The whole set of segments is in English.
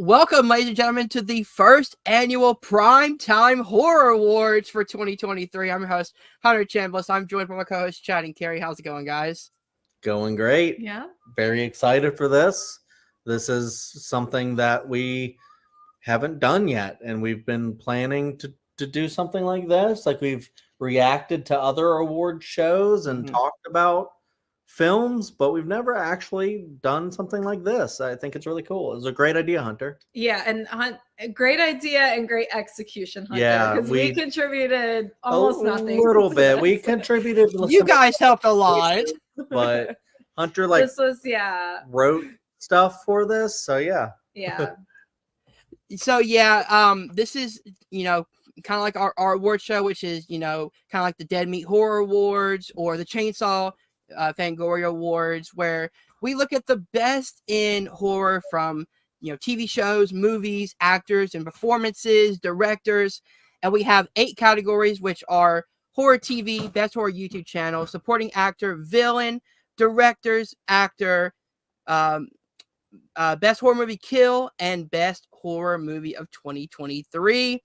Welcome, ladies and gentlemen, to the first annual Primetime Horror Awards for 2023. I'm your host, Hunter Chambless. I'm joined by my co-host, Chad and Kerri. How's it going, guys? Going great. Yeah. Very excited for this. This is something that we haven't done yet, and we've been planning to do something like this. Like, we've reacted to other award shows and talked about films, but we've never actually done something like this. I think it's really cool. It was a great idea, Hunter. Yeah, and a great idea and great execution, Hunter. Yeah, because we contributed almost a nothing. little bit. We contributed. You guys helped a lot. But Hunter this was wrote stuff for this, so yeah. This is kind of like our award show, which is kind of like the Dead Meat Horror Awards or the Chainsaw Fangoria Awards, where we look at the best in horror from TV shows, movies, actors and performances, directors, and we have 8 categories, which are horror TV, best horror YouTube channel, supporting actor, villain, directors, actor, best horror movie kill, and best horror movie of 2023.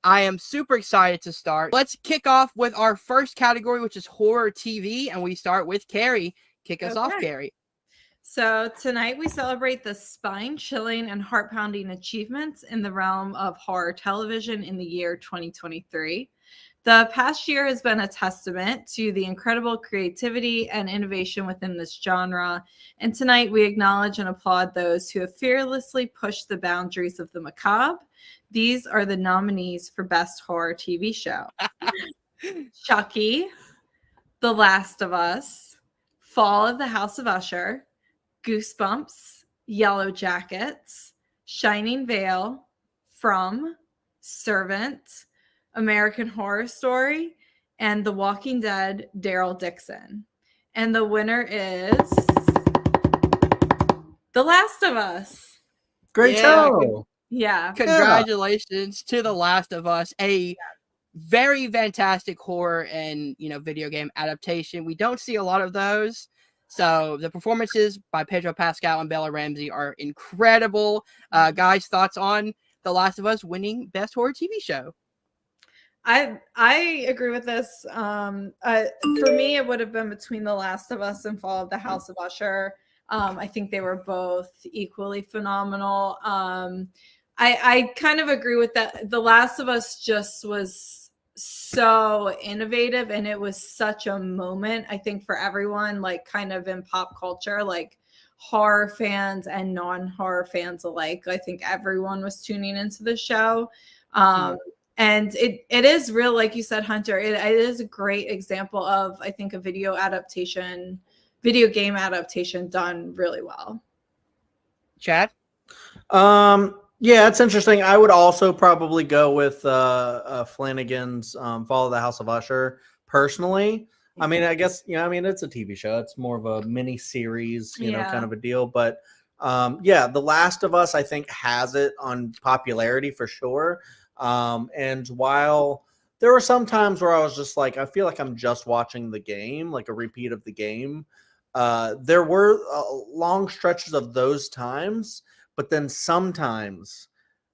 I am super excited to start. Let's kick off with our first category, which is horror TV, and we start with Kerri. Kick us off, Kerri. So tonight we celebrate the spine-chilling and heart-pounding achievements in the realm of horror television in the year 2023. The past year has been a testament to the incredible creativity and innovation within this genre, and tonight we acknowledge and applaud those who have fearlessly pushed the boundaries of the macabre. These are the nominees for Best Horror TV Show. Chucky, The Last of Us, Fall of the House of Usher, Goosebumps, Yellow Jackets, Shining Vale, From, Servant, American Horror Story, and The Walking Dead, Daryl Dixon. And the winner is The Last of Us. Great show. Yeah. Congratulations to The Last of Us, a very fantastic horror and video game adaptation. We don't see a lot of those. So the performances by Pedro Pascal and Bella Ramsey are incredible. Guys, thoughts on The Last of Us winning Best Horror TV Show? I agree with this. For me, it would have been between The Last of Us and Fall of the House of Usher. I think they were both equally phenomenal. I kind of agree with that. The Last of Us just was so innovative, and it was such a moment, I think, for everyone, like kind of in pop culture, like horror fans and non-horror fans alike. I think everyone was tuning into the show. And it is real, like you said, Hunter, it is a great example of, I think, a video game adaptation done really well. Chad? Yeah, it's interesting. I would also probably go with Flanagan's Fall of the House of Usher personally. I mean, I guess, it's a TV show. It's more of a mini series, kind of a deal. But The Last of Us, I think, has it on popularity for sure. And while there were some times where I was just like, I feel like I'm just watching the game, like a repeat of the game. There were long stretches of those times, but then sometimes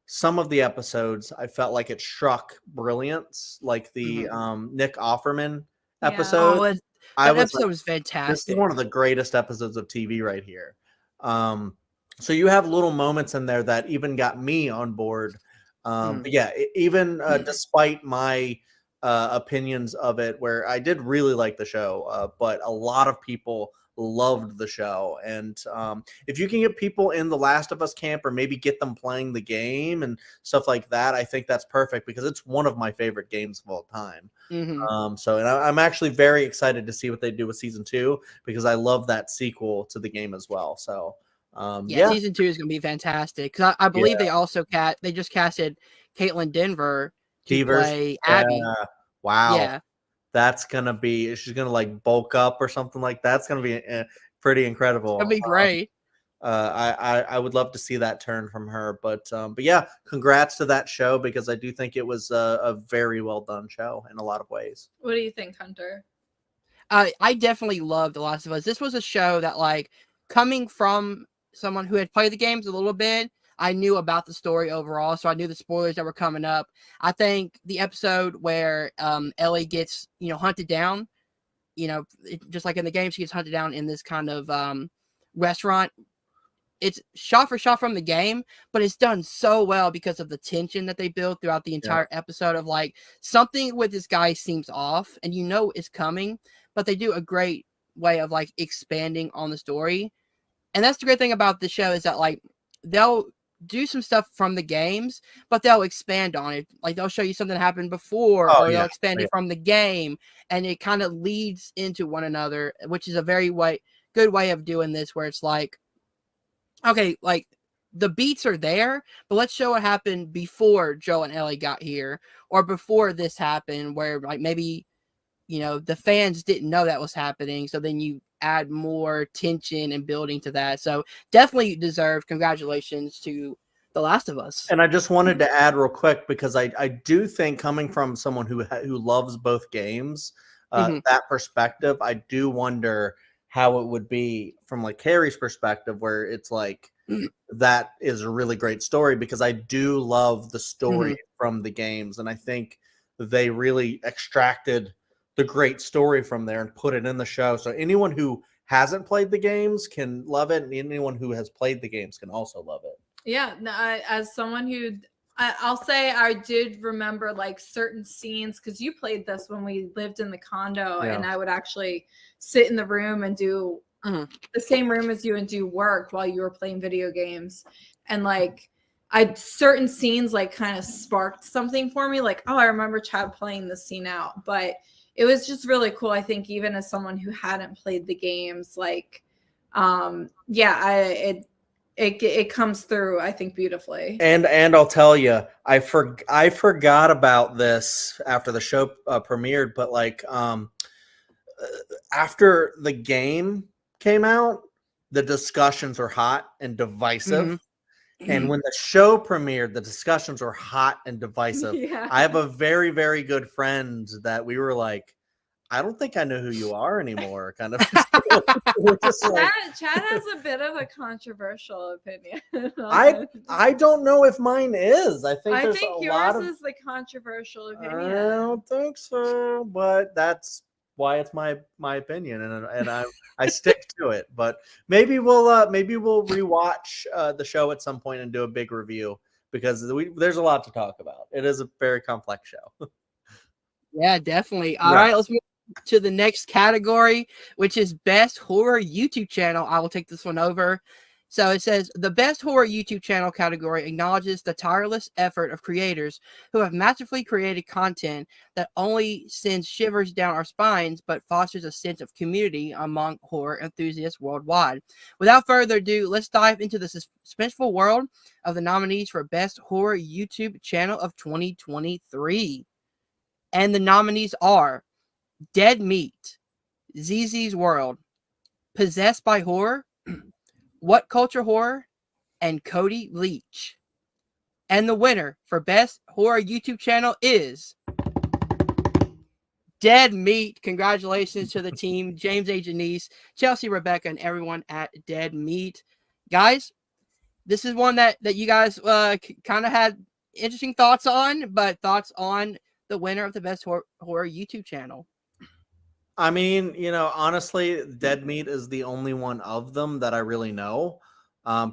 some of the episodes, I felt like it struck brilliance, like the Nick Offerman episode. That episode was fantastic. This is one of the greatest episodes of TV right here. So you have little moments in there that even got me on board. But yeah, even despite my opinions of it, where I did really like the show, but a lot of people loved the show. And if you can get people in the Last of Us camp, or maybe get them playing the game and stuff like that, I think that's perfect, because it's one of my favorite games of all time. And I'm actually very excited to see what they do with season 2, because I love that sequel to the game as well. So season 2 is going to be fantastic, because I believe they also they just casted Caitlin Denver to play Abby. Wow. Yeah. That's going to be, she's going to like bulk up or something like that. It's going to be pretty incredible. It's going to be great. I would love to see that turn from her. But yeah, congrats to that show, because I do think it was a very well done show in a lot of ways. What do you think, Hunter? I definitely loved The Last of Us. This was a show that, like, coming from someone who had played the games a little bit, I knew about the story overall, so I knew the spoilers that were coming up. I think the episode where Ellie gets, hunted down, just like in the game, she gets hunted down in this kind of restaurant. It's shot for shot from the game, but it's done so well because of the tension that they build throughout the entire episode of like something with this guy seems off and it's coming, but they do a great way of like expanding on the story. And that's the great thing about the show is that like they'll do some stuff from the games, but they'll expand on it. Like they'll show you something happened before they'll expand it from the game, and it kind of leads into one another, which is a very good way of doing this, where it's like, okay, like the beats are there, but let's show what happened before Joe and Ellie got here, or before this happened, where like maybe, the fans didn't know that was happening. So then you add more tension and building to that. So definitely deserved. Congratulations to The Last of Us. And I just wanted to add real quick, because I do think, coming from someone who loves both games, that perspective, I do wonder how it would be from like Kerri's perspective, where it's like, that is a really great story, because I do love the story from the games. And I think they really extracted the great story from there and put it in the show. So anyone who hasn't played the games can love it, and anyone who has played the games can also love it. Yeah, no, as someone who, I'll say I did remember like certain scenes, because you played this when we lived in the condo, and I would actually sit in the room and do the same room as you and do work while you were playing video games. And like certain scenes like kind of sparked something for me, like, oh, I remember Chad playing this scene out. But it was just really cool. I think even as someone who hadn't played the games, like, it comes through, I think, beautifully. And I'll tell you, I forgot about this after the show premiered, but like after the game came out, the discussions were hot and divisive. And when the show premiered, the discussions were hot and divisive. I have a very, very good friend that we were like, I don't think I know who you are anymore, kind of. Chad has a bit of a controversial opinion. I don't know if mine is. I think yours is the controversial opinion. I don't think so, but that's why it's my opinion, and I stick to it. But maybe we'll rewatch the show at some point and do a big review, because there's a lot to talk about. It is a very complex show. Yeah, definitely. All right, let's move to the next category, which is Best Horror YouTube Channel. I will take this one over. So it says, the Best Horror YouTube Channel category acknowledges the tireless effort of creators who have masterfully created content that only sends shivers down our spines, but fosters a sense of community among horror enthusiasts worldwide. Without further ado, let's dive into the suspenseful world of the nominees for Best Horror YouTube Channel of 2023. And the nominees are Dead Meat, ZZ's World, Possessed by Horror, What Culture Horror, and Cody Leach. And the winner for Best Horror YouTube Channel is Dead Meat. Congratulations to the team, James A. Janice, Chelsea, Rebecca, and everyone at Dead Meat. Guys, this is one that you guys kind of had interesting thoughts on, but thoughts on the winner of the Best Horror YouTube Channel. I mean, honestly, Dead Meat is the only one of them that I really know.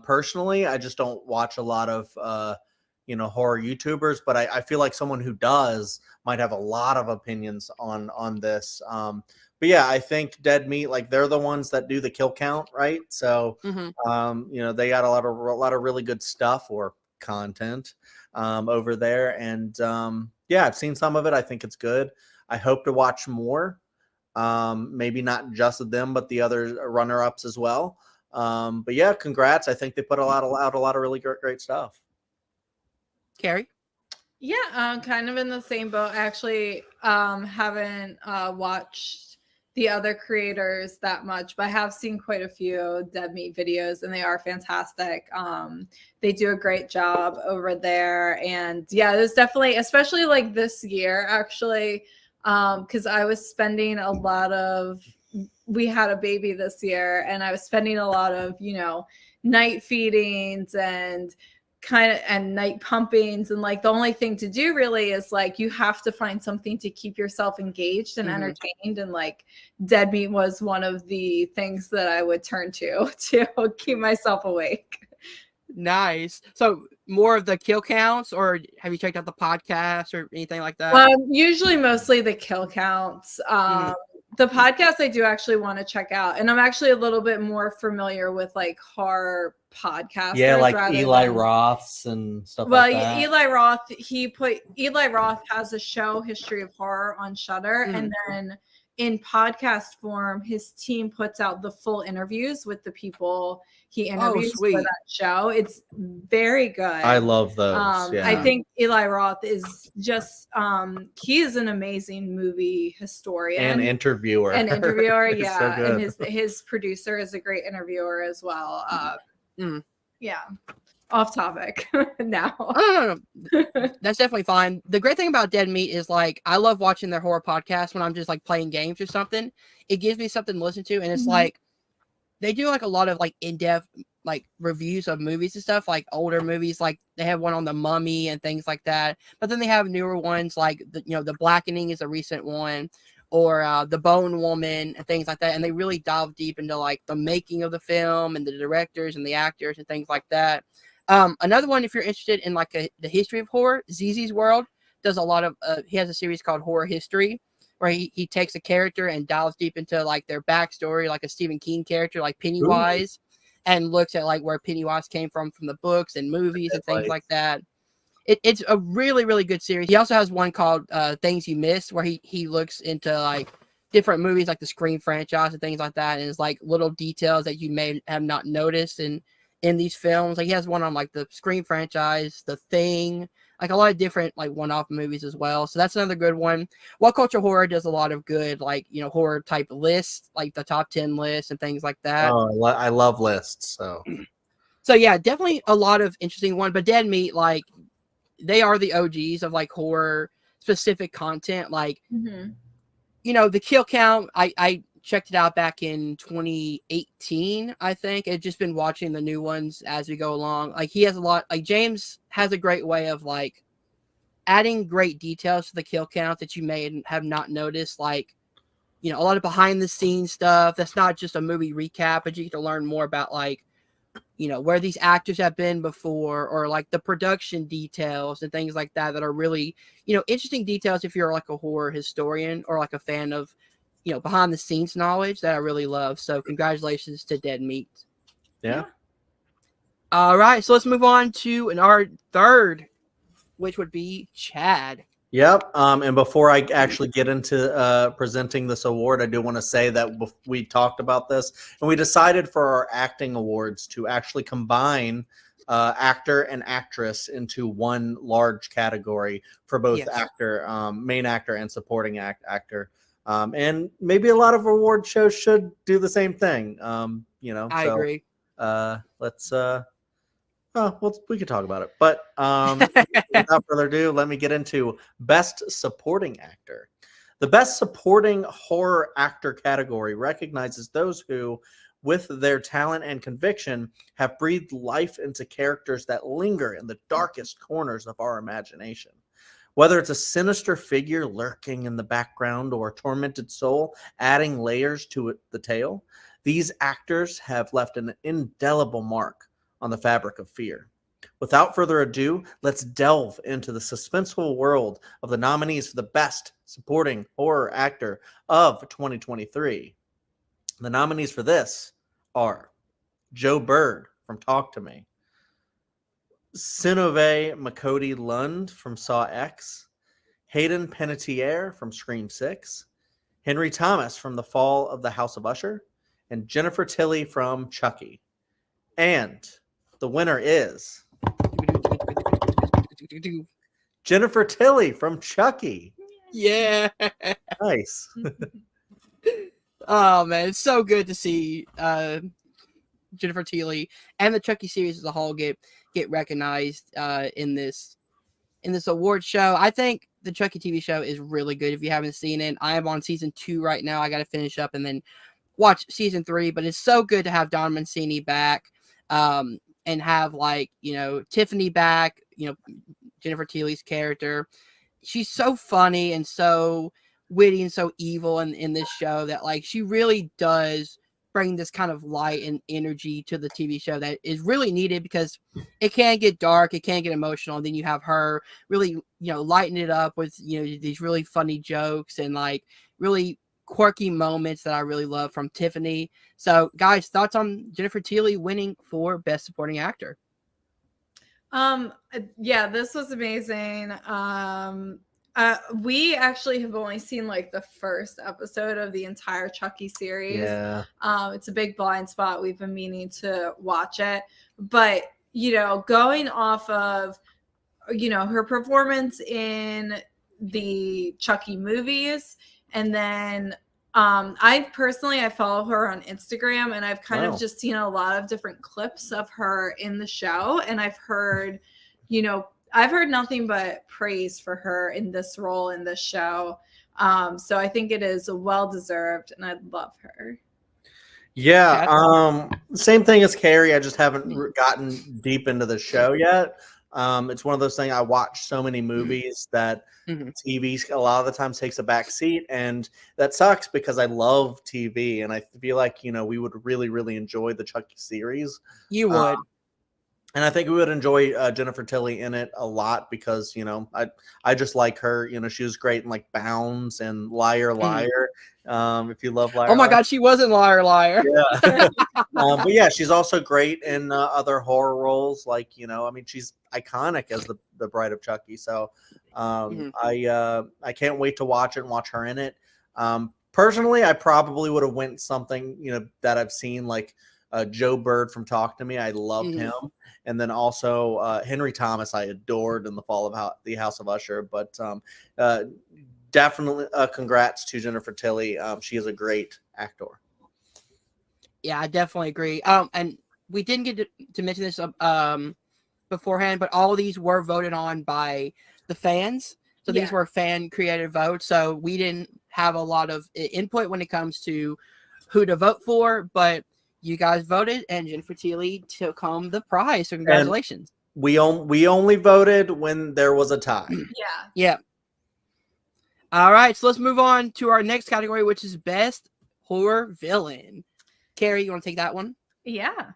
Personally, I just don't watch a lot of, horror YouTubers, but I feel like someone who does might have a lot of opinions on this. But yeah, I think Dead Meat, like, they're the ones that do the kill count, right? So, they got a lot of really good stuff or content over there. And yeah, I've seen some of it. I think it's good. I hope to watch more. Maybe not just them, but the other runner-ups as well. But yeah, congrats. I think they put out a lot of really great stuff. Kerri? Yeah, kind of in the same boat. I actually haven't watched the other creators that much, but I have seen quite a few Dead Meat videos, and they are fantastic. They do a great job over there. And yeah, there's definitely, especially like this year, actually, because I was spending we had a baby this year, and I was spending a lot of, night feedings and kind of and night pumpings, and like the only thing to do really is like you have to find something to keep yourself engaged and entertained, and like Dead Meat was one of the things that I would turn to keep myself awake. Nice. So more of the kill counts, or have you checked out the podcast or anything like that? Usually mostly the kill counts. The podcast I do actually want to check out, and I'm actually a little bit more familiar with like horror podcasters. Yeah, like Eli Roth's and stuff like that. Eli Roth has a show, History of Horror, on Shudder, and then in podcast form, his team puts out the full interviews with the people he interviews for that show. It's very good. I love those. I think Eli Roth is just he is an amazing movie historian and interviewer. Yeah. So and his producer is a great interviewer as well. Yeah. Off topic now. No. That's definitely fine. The great thing about Dead Meat is like I love watching their horror podcast when I'm just like playing games or something. It gives me something to listen to, and it's like they do like a lot of like in-depth like reviews of movies and stuff, like older movies. Like they have one on The Mummy and things like that. But then they have newer ones like The Blackening is a recent one, or The Bone Woman and things like that. And they really dive deep into like the making of the film and the directors and the actors and things like that. Another one, if you're interested in like the history of horror, ZZ's World does a lot of, he has a series called Horror History, where he takes a character and dives deep into like their backstory, like a Stephen King character, like Pennywise, and looks at like where Pennywise came from the books and movies and things like that. It's a really, really good series. He also has one called Things You Missed, where he looks into like different movies, like the Scream franchise and things like that. And it's like little details that you may have not noticed in these films. Like he has one on like the Scream franchise, The Thing, like a lot of different like one-off movies as well. So that's another good one. What Culture Horror does a lot of good like horror type lists, like the top 10 lists and things like that. Oh, I love lists. So yeah, definitely a lot of interesting one. But Dead Meat, like they are the OGs of like horror specific content. Like the kill count, I checked it out back in 2018, I think. I've just been watching the new ones as we go along. Like he has a lot, like James has a great way of like adding great details to the kill count that you may have not noticed. Like, a lot of behind the scenes stuff. That's not just a movie recap, but you get to learn more about like, where these actors have been before, or like the production details and things like that are really, interesting details if you're like a horror historian or like a fan of, behind the scenes knowledge that I really love. So congratulations to Dead Meat. Yeah. All right. So let's move on to our third, which would be Chad. Yep. And before I actually get into presenting this award, I do want to say that we talked about this and we decided for our acting awards to actually combine actor and actress into one large category for both main actor and supporting actor. And maybe a lot of award shows should do the same thing. I agree. We could talk about it, but without further ado, let me get into Best Supporting Actor. The Best Supporting Horror Actor category recognizes those who, with their talent and conviction, have breathed life into characters that linger in the darkest corners of our imagination. Whether it's a sinister figure lurking in the background or a tormented soul adding layers to the tale, these actors have left an indelible mark on the fabric of fear. Without further ado, let's delve into the suspenseful world of the nominees for the Best Supporting Horror Actor of 2023. The nominees for this are Joe Bird from Talk to Me, Sinove Makodi Lund from Saw X, Hayden Panettiere from Scream 6, Henry Thomas from The Fall of the House of Usher, and Jennifer Tilly from Chucky. And the winner is Jennifer Tilly from Chucky. Yeah. Nice. Oh man, it's so good to see Jennifer Tilly and the Chucky series as a whole get recognized in this award show. I think the Chucky TV show is really good. If you haven't seen it, I am on season 2 right now. I got to finish up and then watch season 3. But it's so good to have Don Mancini back. and have like, you know, Tiffany back, you know, Jennifer Tilly's character. She's so funny and so witty and so evil in this show that like she really does bring this kind of light and energy to the TV show that is really needed, because it can get dark, it can get emotional, and then you have her really, you know, lighten it up with, you know, these really funny jokes and like really quirky moments that I really love from Tiffany. So guys, thoughts on Jennifer Tilly winning for Best Supporting Actor? Yeah, this was amazing. We actually have only seen like the first episode of the entire Chucky series. Yeah. It's a big blind spot. We've been meaning to watch it, but you know, going off of, you know, her performance in the Chucky movies, and then I follow her on Instagram, and I've kind of just seen a lot of different clips of her in the show, and I've heard, you know, I've heard nothing but praise for her in this role in this show. So I think it is well deserved, and I love her. Yeah. Same thing as Kerri. I just haven't gotten deep into the show yet. It's one of those things. I watch so many movies that TV a lot of the times takes a back seat, and that sucks because I love TV, and I feel like, you know, we would really, really enjoy the Chucky series. You would. And I think we would enjoy Jennifer Tilly in it a lot because, you know, I just like her. You know, she was great in like Bounds and Liar Liar. If you love Liar. Oh my Liar. God, she was in Liar Liar. Yeah. But yeah, she's also great in other horror roles. Like, you know, I mean, she's iconic as the Bride of Chucky. So I can't wait to watch it and watch her in it. Personally, I probably would have went something, you know, that I've seen like Joe Bird from Talk to Me. I loved him. And then also Henry Thomas, I adored in The Fall of the House of Usher. But definitely congrats to Jennifer Tilly. She is a great actor. Yeah, I definitely agree. And we didn't get to mention this beforehand, but all of these were voted on by the fans. So these were fan created votes. So we didn't have a lot of input when it comes to who to vote for, but you guys voted, and Jennifer Tilly took home the prize. So congratulations. And we only voted when there was a tie. Yeah. All right, so let's move on to our next category, which is Best Horror Villain. Kerri, you want to take that one? Yeah.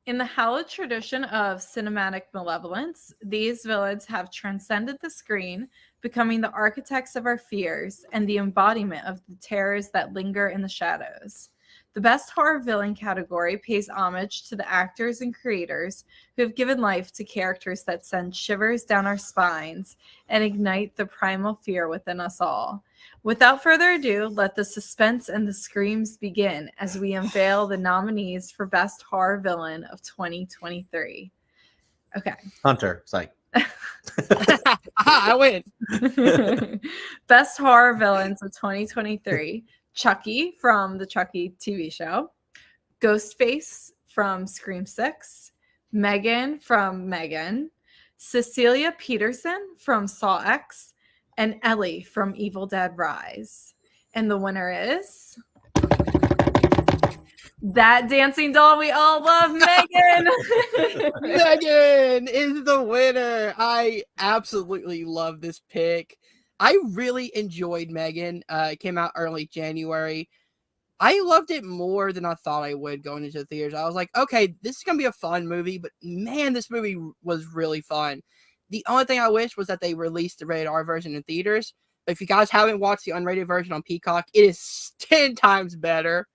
In the hallowed tradition of cinematic malevolence, these villains have transcended the screen, becoming the architects of our fears and the embodiment of the terrors that linger in the shadows. The Best Horror Villain category pays homage to the actors and creators who have given life to characters that send shivers down our spines and ignite the primal fear within us all. Without further ado, let the suspense and the screams begin as we unveil the nominees for Best Horror Villain of 2023. Okay. Hunter, psych. I win. Best Horror Villains of 2023. Chucky from the Chucky TV show, Ghostface from Scream 6, Megan from Megan, Cecilia Peterson from Saw X, and Ellie from Evil Dead Rise. And the winner is that dancing doll we all love, Megan. Megan is the winner. I absolutely love this pick. I really enjoyed Megan. It came out early January. I loved it more than I thought I would going into the theaters. I was like, okay, this is going to be a fun movie, but man, this movie was really fun. The only thing I wish was that they released the rated R version in theaters. But if you guys haven't watched the unrated version on Peacock, it is 10 times better.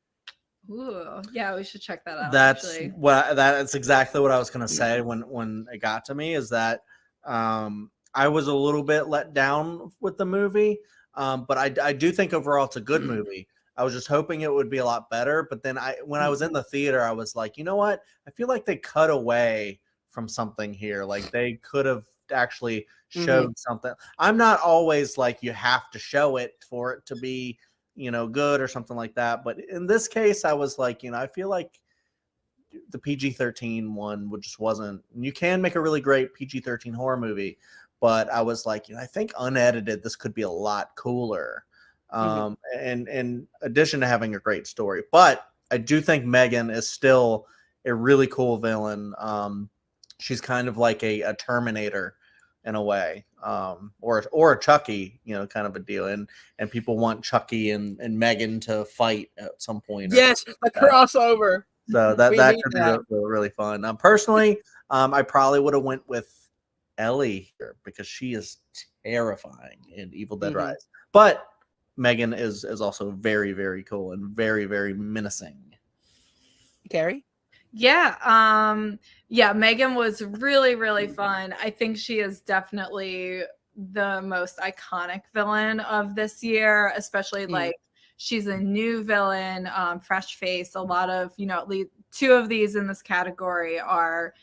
Ooh, yeah, we should check that out. That's exactly what I was going to say when it got to me, is that I was a little bit let down with the movie, but I do think overall it's a good movie. I was just hoping it would be a lot better, but then when I was in the theater, I was like, you know what? I feel like they cut away from something here. Like they could have actually showed something. I'm not always like you have to show it for it to be, you know, good or something like that. But in this case, I was like, you know, I feel like the PG-13 one just wasn't. You can make a really great PG-13 horror movie. But I was like, you know, I think unedited, this could be a lot cooler. And in addition to having a great story. But I do think Megan is still a really cool villain. She's kind of like a Terminator in a way, or a Chucky, kind of a deal. And people want Chucky and Megan to fight at some point. Yes, a crossover. So that We could need be that. really fun. Personally, I probably would have went with Ellie here because she is terrifying in Evil Dead Rise. But Megan is also very, very cool and very, very menacing. Kerri? Yeah, Megan was really, really fun. I think she is definitely the most iconic villain of this year, especially like she's a new villain, fresh face. A lot of, at least 2 of these in this category are,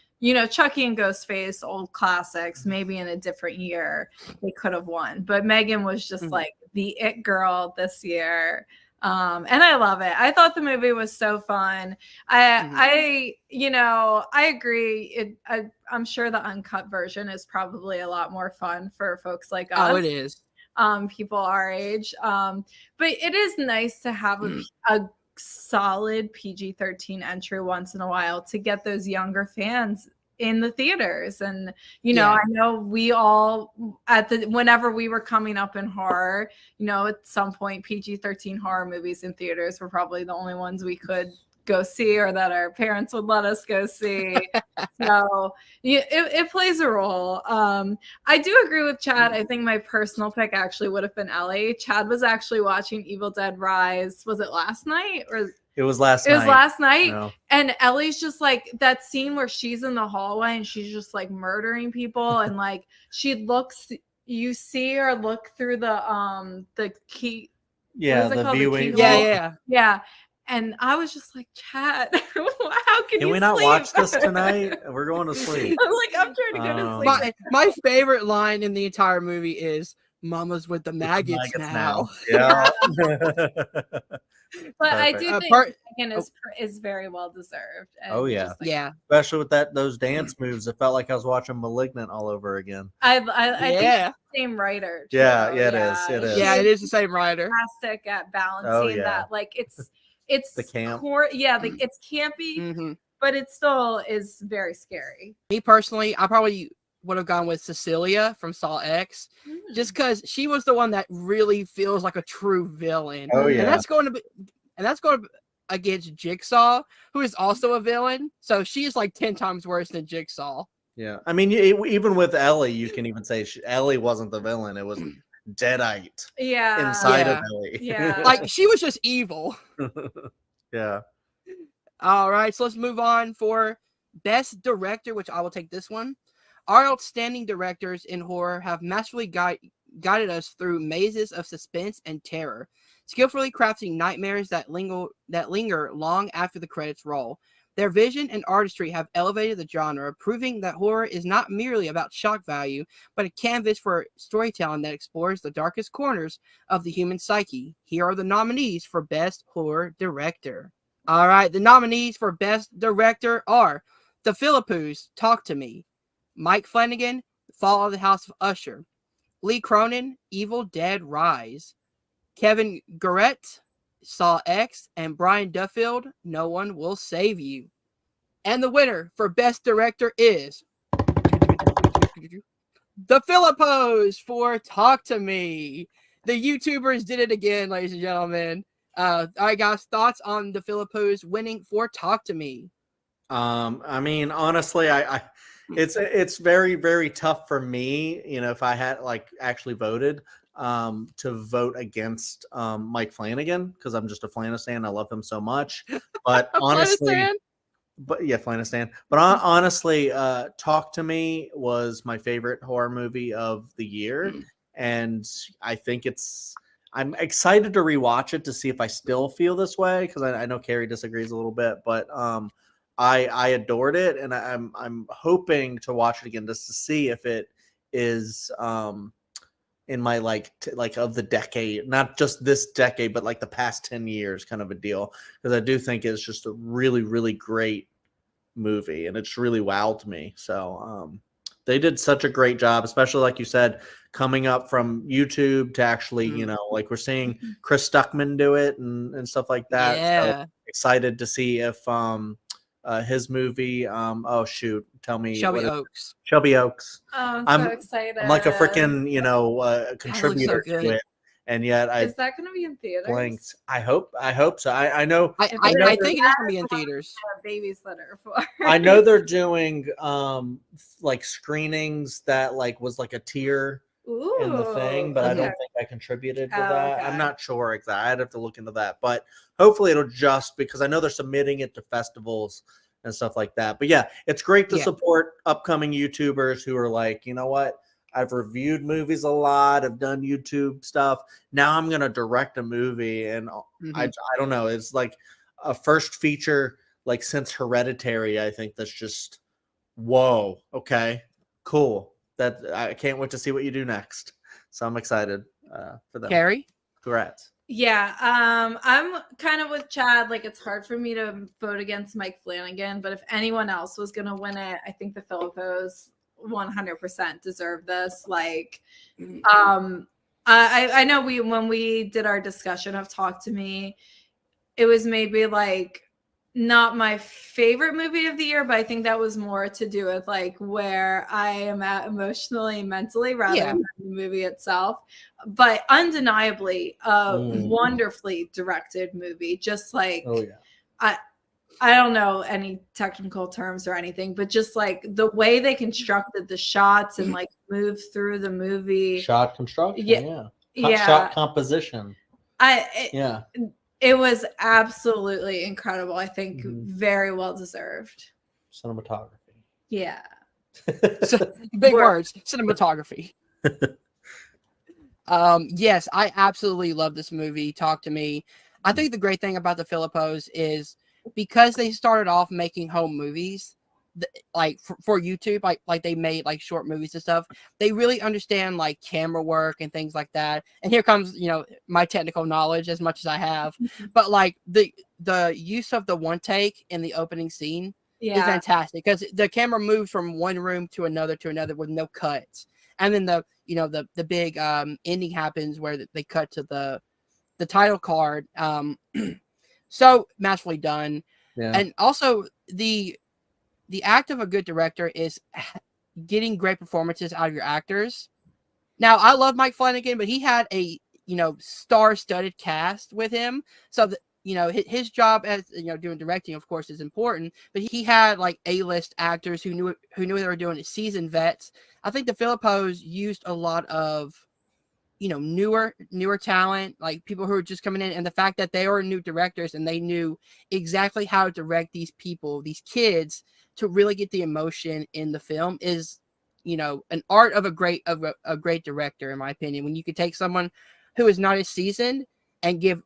Chucky and Ghostface, old classics. Maybe in a different year they could have won, but Megan was just like the it girl this year. And I love it. I thought the movie was so fun. I agree. I'm sure the uncut version is probably a lot more fun for folks like us. Oh, it is. People our age. But it is nice to have a solid PG-13 entry once in a while to get those younger fans in the theaters. And I know we all whenever we were coming up in horror, at some point PG-13 horror movies in theaters were probably the only ones we could go see or that our parents would let us go see. So it plays a role. I do agree with Chad. I think my personal pick actually would have been Ellie. Chad was actually watching Evil Dead Rise. Was it last night or It was last night. It was last night. No. And Ellie's just like that scene where she's in the hallway and she's just like murdering people. And like you see her look through the key. Yeah, the viewing. Yeah. And I was just like, Chad, how can we not watch this tonight? We're going to sleep. I'm like, I'm trying to go to sleep. My favorite line in the entire movie is "Mama's with the maggots now." Yeah. But I do think Megan is very well deserved. Oh yeah, yeah. Especially with those dance moves, it felt like I was watching *Malignant* all over again. I think it's the same writer. Too. Yeah, it is. It is. Yeah, it is the same writer. Fantastic at balancing that. Like it's the camp. It's campy, but it still is very scary. Me personally, I probably would have gone with Cecilia from Saw X, just because she was the one that really feels like a true villain. Oh yeah, and that's going to be against Jigsaw, who is also a villain. So she is like 10 times worse than Jigsaw. Yeah, I mean, even with Ellie, you can even say Ellie wasn't the villain; it was Deadite. Inside of Ellie. Yeah, like she was just evil. Yeah. All right, so let's move on for Best Director, which I will take this one. Our outstanding directors in horror have masterfully guided us through mazes of suspense and terror, skillfully crafting nightmares that linger long after the credits roll. Their vision and artistry have elevated the genre, proving that horror is not merely about shock value, but a canvas for storytelling that explores the darkest corners of the human psyche. Here are the nominees for Best Horror Director. All right, the nominees for Best Director are The Philippines, Talk to Me; Mike Flanagan, Fall of the House of Usher; Lee Cronin, Evil Dead Rise; Kevin Garrett, Saw X; and Brian Duffield, No One Will Save You. And the winner for Best Director is The Philippines for Talk to Me. The YouTubers did it again, ladies and gentlemen. All right, guys, thoughts on The Philippines winning for Talk to Me? I mean, honestly, it's very, very tough for me, if I had actually voted to vote against Mike Flanagan, because I'm just a Flanistan. I love him so much. But honestly, Flanistan. But honestly, Talk to Me was my favorite horror movie of the year, and I think I'm excited to rewatch it to see if I still feel this way, because I know Kerri disagrees a little bit, but I adored it, and I'm hoping to watch it again just to see if it is in my of the decade, not just this decade, but like the past 10 years kind of a deal, because I do think it's just a really, really great movie, and it's really wowed me. So they did such a great job, especially like you said, coming up from YouTube to actually, we're seeing Chris Stuckman do it and stuff like that. Yeah. So excited to see if his movie. Oh shoot, tell me. Shelby what is- Oaks. Shelby Oaks. Oh, I'm I'm so excited. I'm like a freaking so contributor to good. it, and yet I Is that going to be in theaters? blanked. I hope so. I know I If I, it I is, think it is gonna be in theaters. a babysitter for. I know they're doing like screenings that like was like a tier Ooh, in the thing, but I okay. don't think I contributed to Oh, that. okay. I'm not sure exactly. I'd have to look into that, but hopefully it'll just because I know they're submitting it to festivals and stuff like that. But yeah, it's great to Yeah. support upcoming YouTubers who are like, you know what? I've reviewed movies a lot. I've done YouTube stuff. Now I'm gonna direct a movie, and I don't know. It's like a first feature like since Hereditary. I think that's just whoa. Okay, cool. That I can't wait to see what you do next. So I'm excited for them. Kerri? Congrats. Yeah, I'm kind of with Chad. Like, it's hard for me to vote against Mike Flanagan, but if anyone else was gonna win it, I think the Filippos 100% deserve this. Like, I know when we did our discussion of Talk to Me, it was maybe like not my favorite movie of the year, but I think that was more to do with like where I am at emotionally and mentally rather than the movie itself. But undeniably a wonderfully directed movie. Just like I don't know any technical terms or anything, but just like the way they constructed the shots and like move through the movie. Shot construction. Yeah. Shot composition. It was absolutely incredible. I think very well deserved. Cinematography. Yeah. Big words. Cinematography. Yes, I absolutely love this movie. Talk to Me. I think the great thing about the Filippos is because they started off making home movies, like for YouTube, like they made like short movies and stuff. They really understand like camera work and things like that. And here comes, my technical knowledge as much as I have, but like the use of the one take in the opening scene is fantastic because the camera moves from one room to another with no cuts. And then the big ending happens where they cut to the title card. So masterfully done. Yeah. And also the act of a good director is getting great performances out of your actors. Now, I love Mike Flanagan, but he had a star-studded cast with him. So his job as doing directing, of course, is important. But he had like A-list actors who knew what they were doing, seasoned vets. I think the Filippos used a lot of newer talent, like people who are just coming in, and the fact that they were new directors and they knew exactly how to direct these people, these kids, to really get the emotion in the film is an art of a great director, in my opinion, when you could take someone who is not as seasoned and get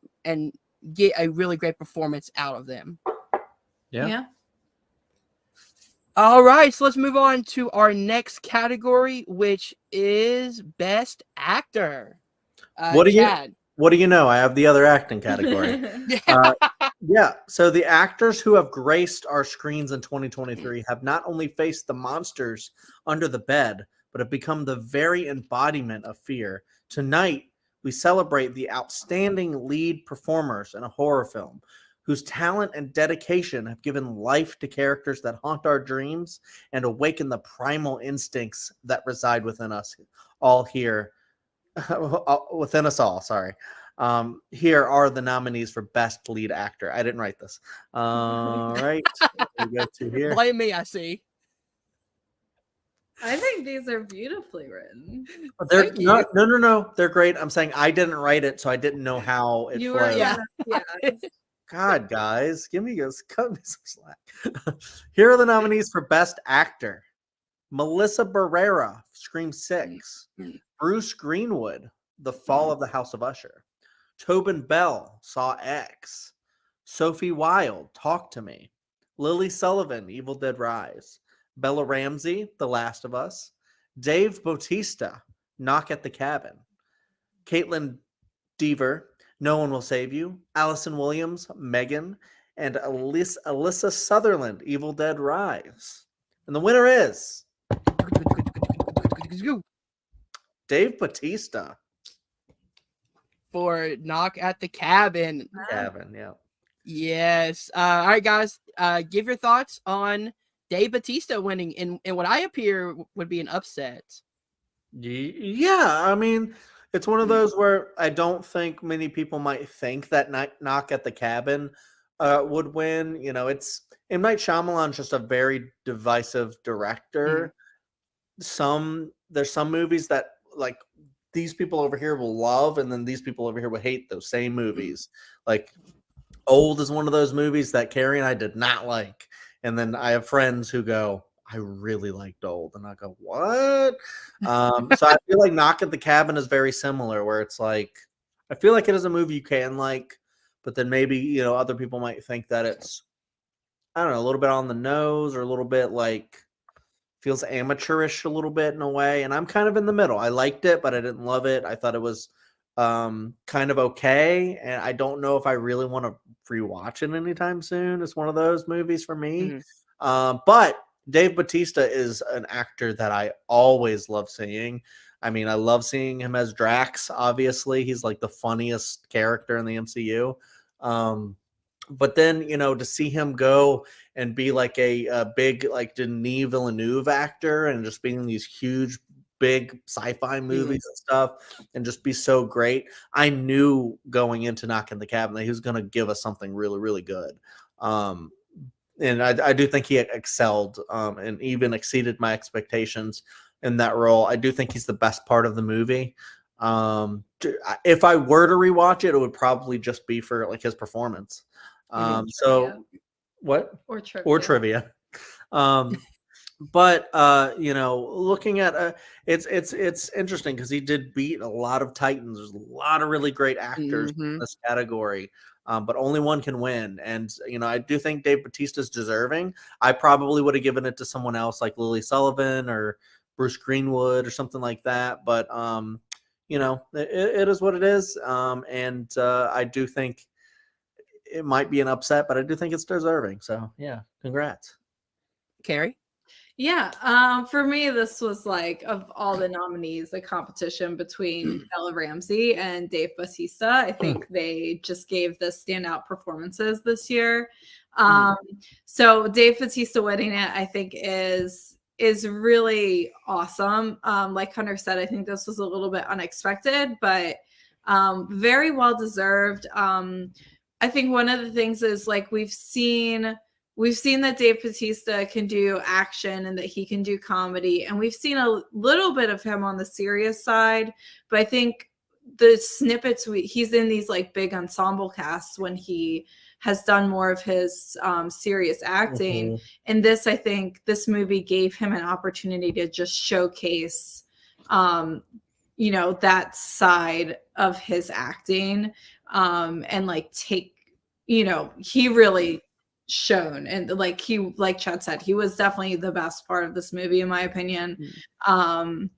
a really great performance out of them. Yeah. All right, so let's move on to our next category, which is Best Actor. What do Chad. you know? I have the other acting category. So the actors who have graced our screens in 2023 have not only faced the monsters under the bed, but have become the very embodiment of fear. Tonight, we celebrate the outstanding lead performers in a horror film whose talent and dedication have given life to characters that haunt our dreams and awaken the primal instincts that reside within us all here. Within us all, sorry. Here are the nominees for Best Lead Actor. I didn't write this. All right. We go to here. Blame me, I see. I think these are beautifully written. They're no. They're great. I'm saying I didn't write it, so I didn't know how it flowed. Yeah. God, guys, cut me some slack. Here are the nominees for Best Actor: Melissa Barrera, Scream 6; Bruce Greenwood, The Fall of the House of Usher; Tobin Bell, Saw X; Sophie Wilde, Talk to Me; Lily Sullivan, Evil Dead Rise; Bella Ramsey, The Last of Us; Dave Bautista, Knock at the Cabin; Caitlin Dever, No One Will Save You; Allison Williams, Megan; and Alyssa Sutherland, Evil Dead Rise. And the winner is Dave Bautista for Knock at the Cabin. Cabin. Yeah. Yes. All right, guys. Give your thoughts on Dave Bautista winning in what I appear would be an upset. Yeah, I mean, it's one of those where I don't think many people might think that Knock at the Cabin would win. You know, it's M. Night Shyamalan's just a very divisive director. There's some movies that like these people over here will love, and then these people over here will hate those same movies. Like Old is one of those movies that Carrie and I did not like, and then I have friends who go, I really liked Old, and I go, what? So I feel like Knock at the Cabin is very similar, where it's like I feel like it is a movie you can like, but then maybe other people might think that it's, I don't know, a little bit on the nose, or a little bit like feels amateurish a little bit in a way, and I'm kind of in the middle. I liked it, but I didn't love it. I thought it was kind of okay, and I don't know if I really want to rewatch it anytime soon. It's one of those movies for me. But Dave Bautista is an actor that I always love seeing. I mean, I love seeing him as Drax. Obviously, he's like the funniest character in the MCU. But then, to see him go and be like a big, like Denis Villeneuve actor, and just being in these huge, big sci-fi movies and stuff, and just be so great. I knew going into Knock in the Cabin that he was going to give us something really, really good. And I do think he excelled and even exceeded my expectations in that role. I do think he's the best part of the movie. If I were to rewatch it, it would probably just be for like his performance. So what? Or trivia. But looking at it's interesting because he did beat a lot of titans. There's a lot of really great actors in this category, but only one can win. And I do think Dave Bautista's deserving. I probably would have given it to someone else like Lily Sullivan or Bruce Greenwood or something like that. But it is what it is. And I do think it might be an upset, but I do think it's deserving. So yeah, congrats, Carrie. Yeah, for me, this was like, of all the nominees, the competition between Bella Ramsey and Dave Bautista. I think they just gave the standout performances this year. So Dave Bautista winning it, I think, is really awesome. Like Hunter said, I think this was a little bit unexpected, but very well deserved. I think one of the things is like we've seen that Dave Bautista can do action and that he can do comedy. And we've seen a little bit of him on the serious side. But I think the snippets, he's in these like big ensemble casts when he has done more of his serious acting. And this, I think this movie gave him an opportunity to just showcase, that side of his acting and like take, he really shown, and like Chad said, he was definitely the best part of this movie in my opinion. And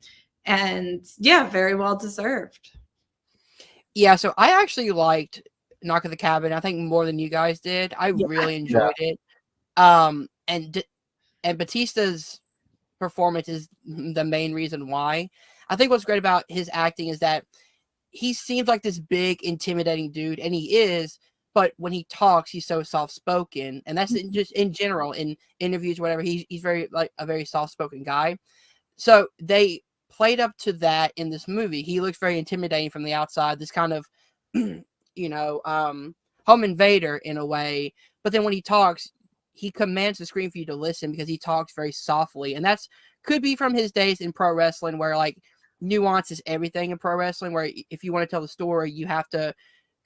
yeah, very well deserved. Yeah, so I actually liked Knock at the Cabin, I think, more than you guys did. I really enjoyed it. And Bautista's performance is the main reason why. I think what's great about his acting is that he seems like this big, intimidating dude, and he is. But when he talks, he's so soft-spoken, and that's just in general in interviews, whatever. He's very like a very soft-spoken guy. So they played up to that in this movie. He looks very intimidating from the outside, this kind of, home invader in a way. But then when he talks, he commands the screen for you to listen because he talks very softly, and that's could be from his days in pro wrestling, where like nuance is everything in pro wrestling. Where if you want to tell the story, you have to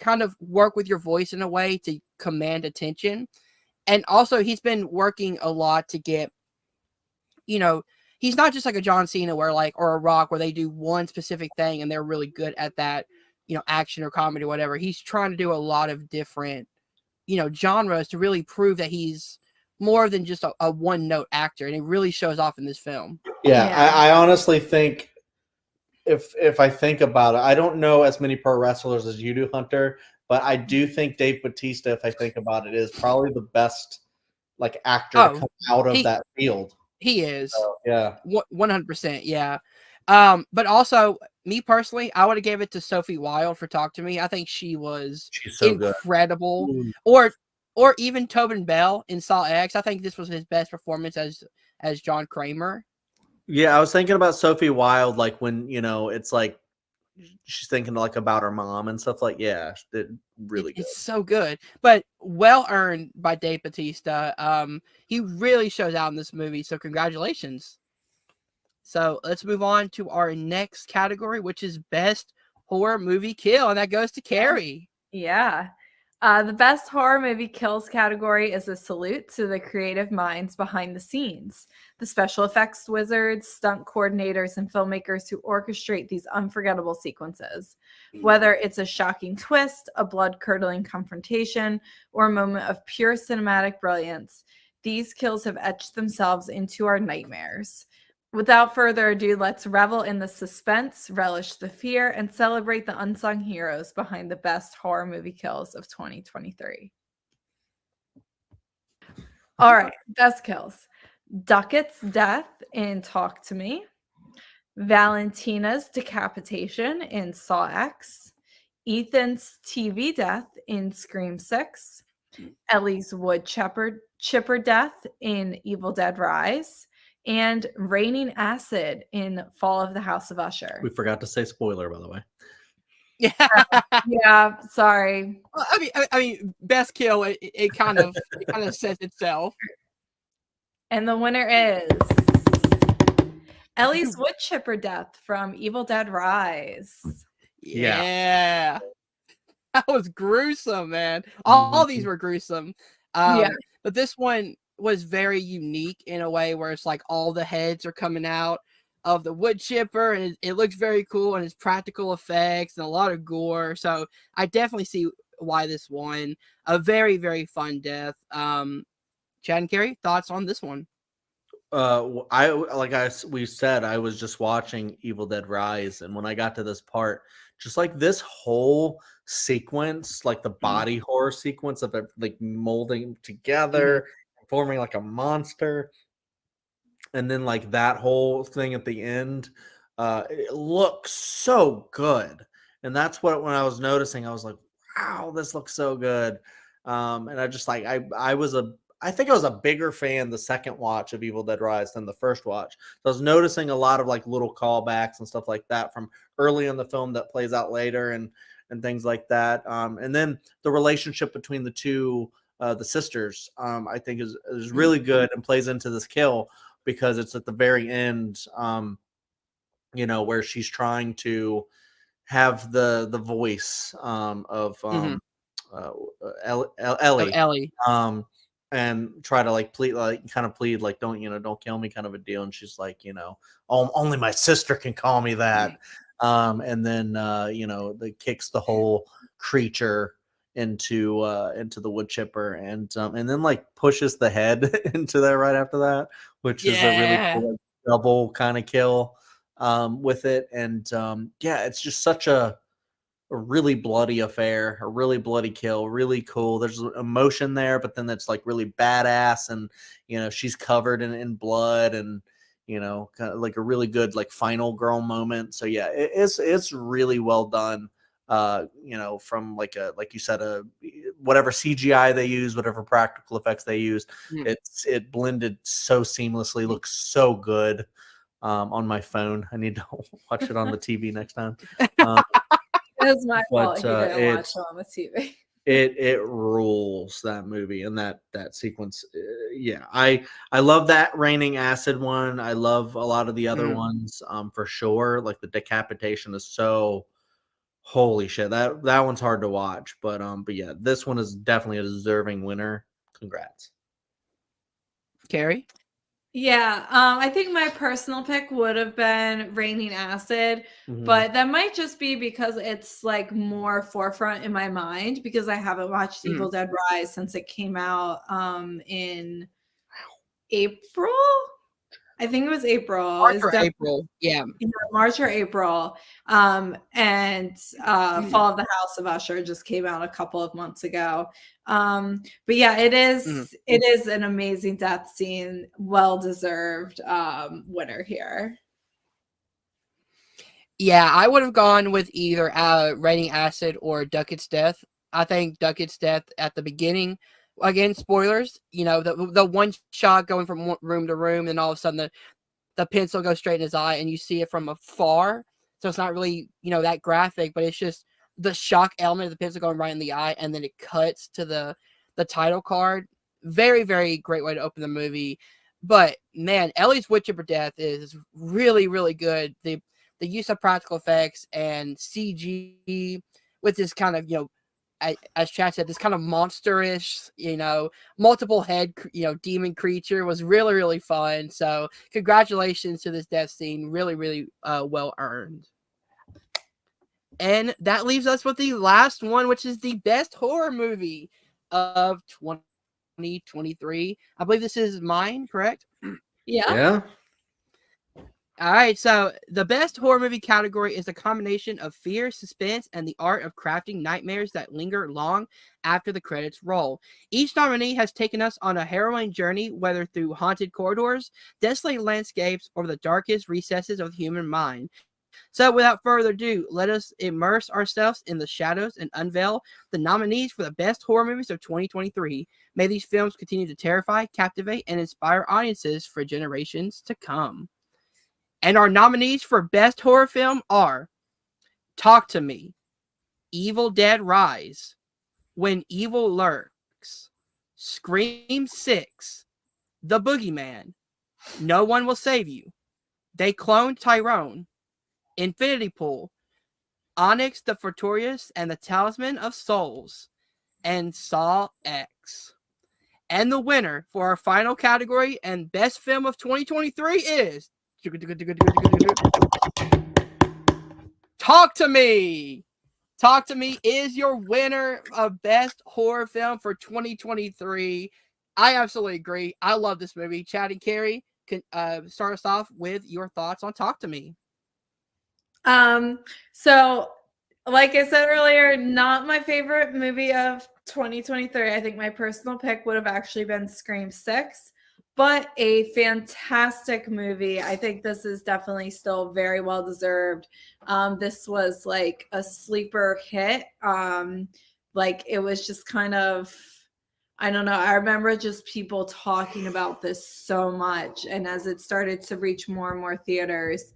kind of work with your voice in a way to command attention. And also he's been working a lot to get, he's not just like a John Cena or a Rock where they do one specific thing and they're really good at that, action or comedy or whatever. He's trying to do a lot of different, genres to really prove that he's more than just a one note actor. And it really shows off in this film. Yeah. I honestly think, if I think about it, I don't know as many pro wrestlers as you do, Hunter, but I do think Dave Bautista, if I think about it, is probably the best like actor to come out of that field. He is. So, yeah. 100%. Yeah. But also me personally, I would have gave it to Sophie Wilde for Talk to Me. I think she's so incredible. Good. Or or even Tobin Bell in Saw X. I think this was his best performance as John Kramer. Yeah, I was thinking about Sophie Wilde, like when it's like she's thinking like about her mom and stuff. Like, yeah, really good. It's so good, but well earned by Dave Bautista. He really shows out in this movie, so congratulations. So let's move on to our next category, which is best horror movie kill, and that goes to Kerri. Yeah. The best horror movie kills category is a salute to the creative minds behind the scenes, the special effects wizards, stunt coordinators, and filmmakers who orchestrate these unforgettable sequences. Whether it's a shocking twist, a blood-curdling confrontation, or a moment of pure cinematic brilliance, these kills have etched themselves into our nightmares. Without further ado, let's revel in the suspense, relish the fear, and celebrate the unsung heroes behind the best horror movie kills of 2023. All right, best kills. Duckett's death in Talk to Me. Valentina's decapitation in Saw X. Ethan's TV death in Scream 6. Ellie's wood chipper death in Evil Dead Rise. And raining acid in Fall of the House of Usher. We forgot to say spoiler, by the way. Yeah, sorry. Well, I mean, best kill. It kind of says itself. And the winner is Ellie's wood chipper death from Evil Dead Rise. Yeah. That was gruesome, man. All these were gruesome. But this one was very unique in a way where it's like all the heads are coming out of the wood chipper, and it looks very cool, and it's practical effects and a lot of gore. So I definitely see why this won. A very, very fun death. Chad and Kerri, thoughts on this one? We said, I was just watching Evil Dead Rise, and when I got to this part, just like this whole sequence, like the body horror sequence of it like molding together, forming like a monster, and then like that whole thing at the end, it looks so good. And that's what, when I was noticing, I was like, wow, this looks so good. And I just like, I think I was a bigger fan the second watch of Evil Dead Rise than the first watch. So I was noticing a lot of like little callbacks and stuff like that from early in the film that plays out later and things like that. And then the relationship between the two, the sisters, I think is really good and plays into this kill because it's at the very end, where she's trying to have the voice of Ellie. And try to like plead, like kind of plead, like don't kill me, kind of a deal. And she's like, only my sister can call me that. And then that kicks the whole creature into the wood chipper, and then like pushes the head into there right after that, which is a really cool like, double kind of kill with it. And it's just such a really bloody affair, a really bloody kill, really cool. There's emotion there, but then that's like really badass, and she's covered in blood, and kind of like a really good like final girl moment. So yeah, it's really well done. From like you said, whatever CGI they use, whatever practical effects they used, it blended so seamlessly, looks so good. On my phone, I need to watch it on the TV next time. It's my fault. He didn't watch it on the TV. It rules, that movie, and that sequence. I love that raining acid one. I love a lot of the other ones, for sure. Like the decapitation is so holy shit. That one's hard to watch, but yeah, this one is definitely a deserving winner. Congrats, Kerri. Yeah, I think my personal pick would have been Raining Acid, but that might just be because it's like more forefront in my mind because I haven't watched Evil Dead Rise since it came out in April. I think it was April. March or April. Yeah. March or April. And Fall of the House of Usher just came out a couple of months ago. But yeah, it is an amazing death scene. Well-deserved winner here. Yeah, I would have gone with either Raining Acid or Duckett's death. I think Duckett's death at the beginning again, spoilers. You know, the one shot going from room to room, and all of a sudden the pencil goes straight in his eye, and you see it from afar. So it's not really, you know, that graphic, but it's just the shock element of the pencil going right in the eye, and then it cuts to the title card. Very, very great way to open the movie. But man, Ellie's woodchipper death is really, really good. The use of practical effects and CG with this kind of, you know, as Chad said, this kind of monsterish, you know, multiple head, you know, demon creature was really, really fun. So congratulations to this death scene. Really, really well earned. And that leaves us with the last one, which is the best horror movie of 2023. I believe this is mine, correct? Yeah. All right, so the best horror movie category is a combination of fear, suspense, and the art of crafting nightmares that linger long after the credits roll. Each nominee has taken us on a harrowing journey, whether through haunted corridors, desolate landscapes, or the darkest recesses of the human mind. So without further ado, let us immerse ourselves in the shadows and unveil the nominees for the best horror movies of 2023. May these films continue to terrify, captivate, and inspire audiences for generations to come. And our nominees for best horror film are Talk to Me, Evil Dead Rise, When Evil Lurks, Scream 6, The Boogeyman, No One Will Save You, They Cloned Tyrone, Infinity Pool, Onyx the Fortorious and the Talisman of Souls, and Saw X. And the winner for our final category and best film of 2023 is Talk to Me. Talk to Me is your winner of best horror film for 2023. I absolutely agree. I love this movie. Chad and Kerri, can start us off with your thoughts on Talk to Me. So like I said earlier, not my favorite movie of 2023. I think my personal pick would have actually been Scream 6, but a fantastic movie. I think this is definitely still very well deserved. This was like a sleeper hit. Like it was just kind of, I don't know. I remember just people talking about this so much. And as it started to reach more and more theaters,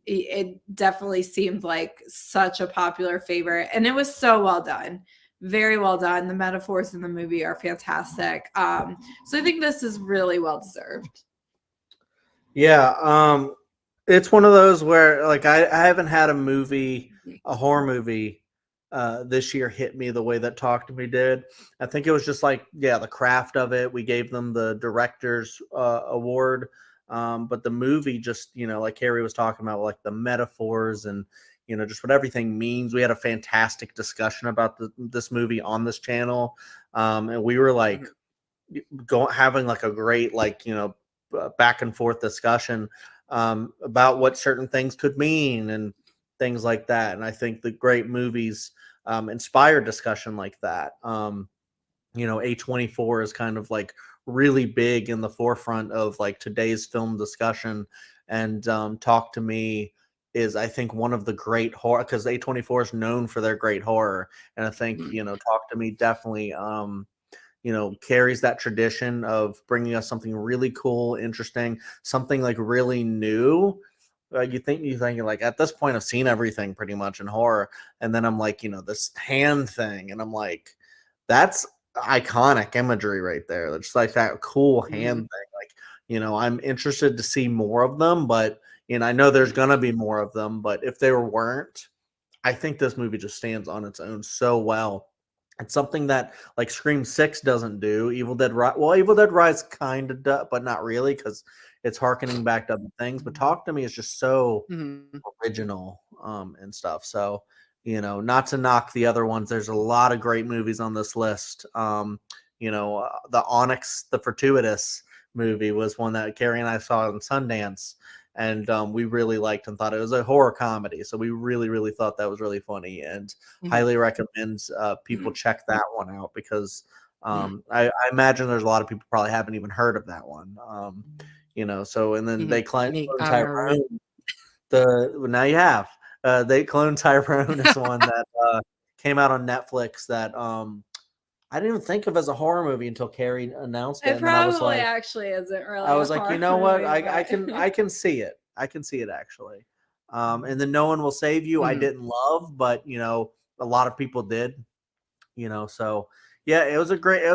it definitely seemed like such a popular favorite, and it was so well done, very well done. The metaphors in the movie are fantastic. So I think this is really well deserved. Yeah, it's one of those where like I haven't had a horror movie this year hit me the way that Talk to Me did. I think it was just like, yeah, the craft of it. We gave them the director's award. But the movie just, you know, like Kerri was talking about, like the metaphors and, you know, just what everything means. We had a fantastic discussion about this movie on this channel. And we were like having like a great, like, you know, back and forth discussion about what certain things could mean and things like that. And I think the great movies inspire discussion like that. You know, A24 is kind of like really big in the forefront of like today's film discussion, and Talk to Me is, I think, one of the great horror, because A24 is known for their great horror, and I think, you know, Talk to Me definitely you know, carries that tradition of bringing us something really cool, interesting, something like really new. You think like, at this point I've seen everything pretty much in horror, and then I'm like, you know, this hand thing, and I'm like, that's iconic imagery right there. It's like that cool hand thing. Like, you know, I'm interested to see more of them, but, you know, I know there's gonna be more of them, but if there weren't, I think this movie just stands on its own so well. It's something that like Scream 6 doesn't do. Evil Dead Rise kind of does, but not really, because it's harkening back to other things. But Talk to Me is just so original and stuff. So, you know, not to knock the other ones. There's a lot of great movies on this list. You know, the Onyx the Fortuitous movie was one that Kerri and I saw in Sundance, and we really liked and thought it was a horror comedy. So we really, really thought that was really funny, and highly recommend people check that one out, because I imagine there's a lot of people probably haven't even heard of that one. You know, so, and then they cloned Tyrone. Now you have. They cloned Tyrone is one that came out on Netflix that I didn't even think of as a horror movie until Kerri announced it. It And then I was probably like, actually isn't really. I was a like, horror you know what? movie, I can see it. I can see it actually. And then No One Will Save You. I Mhm. didn't love, but a lot of people did. So yeah, it was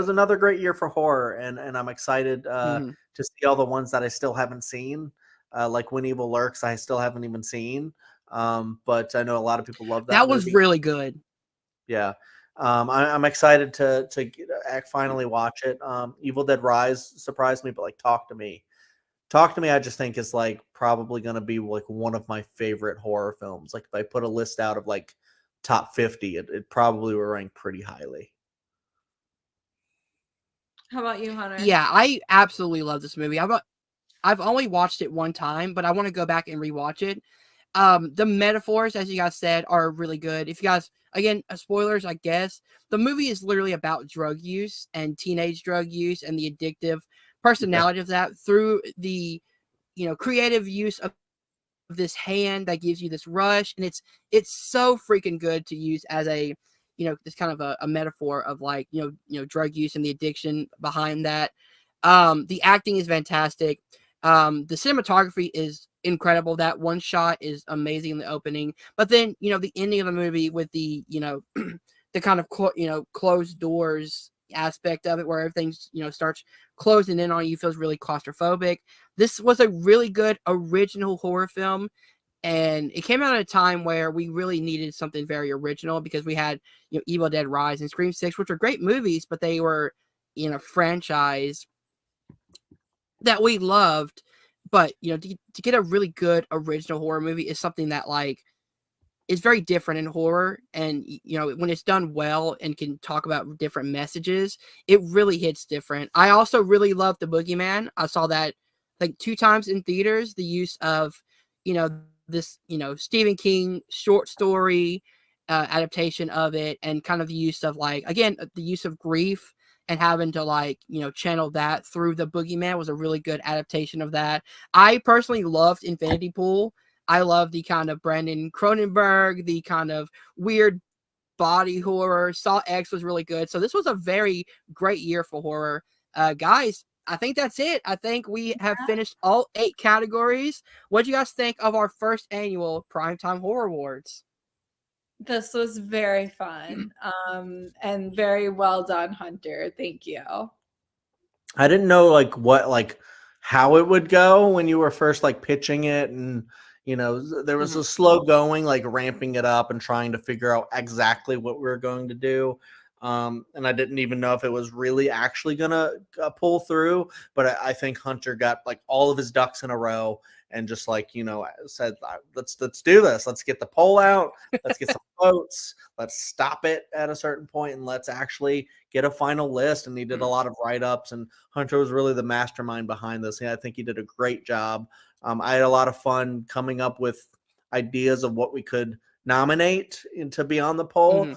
another great year for horror, and I'm excited Mhm. to see all the ones that I still haven't seen. Like When Evil Lurks, I still haven't even seen. But I know a lot of people love that That was movie. really good. Yeah. I'm excited to finally watch it. Evil Dead Rise surprised me, but like Talk to Me, I just think is like probably gonna be like one of my favorite horror films. Like if I put a list out of like top 50, it probably will rank pretty highly. How about you, Hunter? Yeah, I absolutely love this movie. I've only watched it one time, but I want to go back and rewatch it. The metaphors, as you guys said, are really good. If you guys, again, spoilers, I guess, the movie is literally about drug use and teenage drug use and the addictive personality of that through the, creative use of this hand that gives you this rush. And it's so freaking good to use as a, this kind of a metaphor of like, drug use and the addiction behind that. The acting is fantastic. The cinematography is incredible. That one shot is amazing in the opening, but then the ending of the movie with the the kind of closed doors aspect of it, where everything's starts closing in on you, feels really claustrophobic. This was a really good original horror film, and it came out at a time where we really needed something very original because we had Evil Dead Rise and Scream 6, which are great movies, but they were in a franchise that we loved. But to get a really good original horror movie is something that like is very different in horror, and when it's done well and can talk about different messages, it really hits different. I also really love The Boogeyman. I saw that like 2 times in theaters. The use of this Stephen King short story adaptation of it, and kind of the use of like, again, the use of grief and having to like channel that through The Boogeyman was a really good adaptation of that. I personally loved Infinity Pool. I love the kind of Brandon Cronenberg, the kind of weird body horror. Saw X was really good. So this was a very great year for horror. Guys, I think that's it. I think we have finished all 8 categories. What do you guys think of our first annual Primetime Horror Awards? This was very fun, and very well done, Hunter. Thank you. I didn't know how it would go when you were first like pitching it, and there was a slow going, like ramping it up and trying to figure out exactly what we were going to do. And I didn't even know if it was really actually gonna pull through, but I think Hunter got like all of his ducks in a row and just like said, let's do this. Let's get the poll out. Let's get some votes. Let's stop it at a certain point and let's actually get a final list. And he did a lot of write-ups, and Hunter was really the mastermind behind this. Yeah, I think he did a great job. I had a lot of fun coming up with ideas of what we could nominate to be on the poll.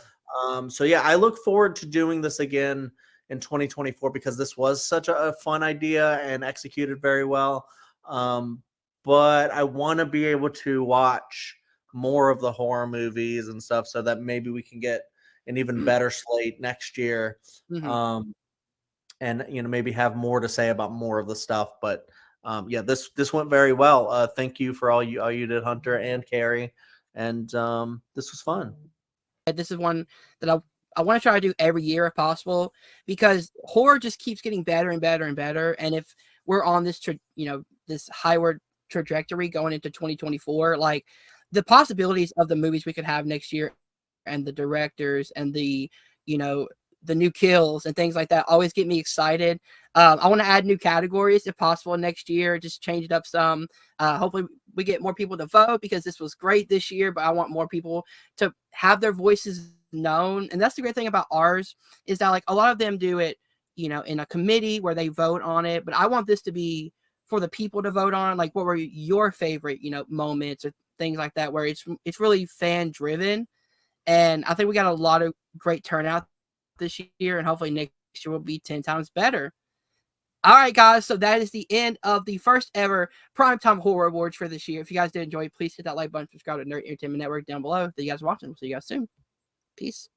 So yeah, I look forward to doing this again in 2024 because this was such a fun idea and executed very well. But I want to be able to watch more of the horror movies and stuff so that maybe we can get an even better slate next year. And maybe have more to say about more of the stuff. But yeah, this went very well. Thank you for all you did, Hunter and Kerri. And this was fun. This is one that I want to try to do every year if possible, because horror just keeps getting better and better and better. And if we're on this this highward trajectory going into 2024, like the possibilities of the movies we could have next year and the directors and the the new kills and things like that always get me excited. I want to add new categories if possible next year, just change it up some. Hopefully we get more people to vote because this was great this year, but I want more people to have their voices known. And that's the great thing about ours, is that like a lot of them do it, in a committee where they vote on it. But I want this to be for the people to vote on, like what were your favorite, moments or things like that, where it's really fan driven. And I think we got a lot of great turnout this year, and hopefully next year will be 10 times better. All right, guys. So that is the end of the first ever Primetime Horror Awards for this year. If you guys did enjoy, please hit that like button, subscribe to Nerd Entertainment Network down below. Thank you guys for watching. We'll see you guys soon. Peace.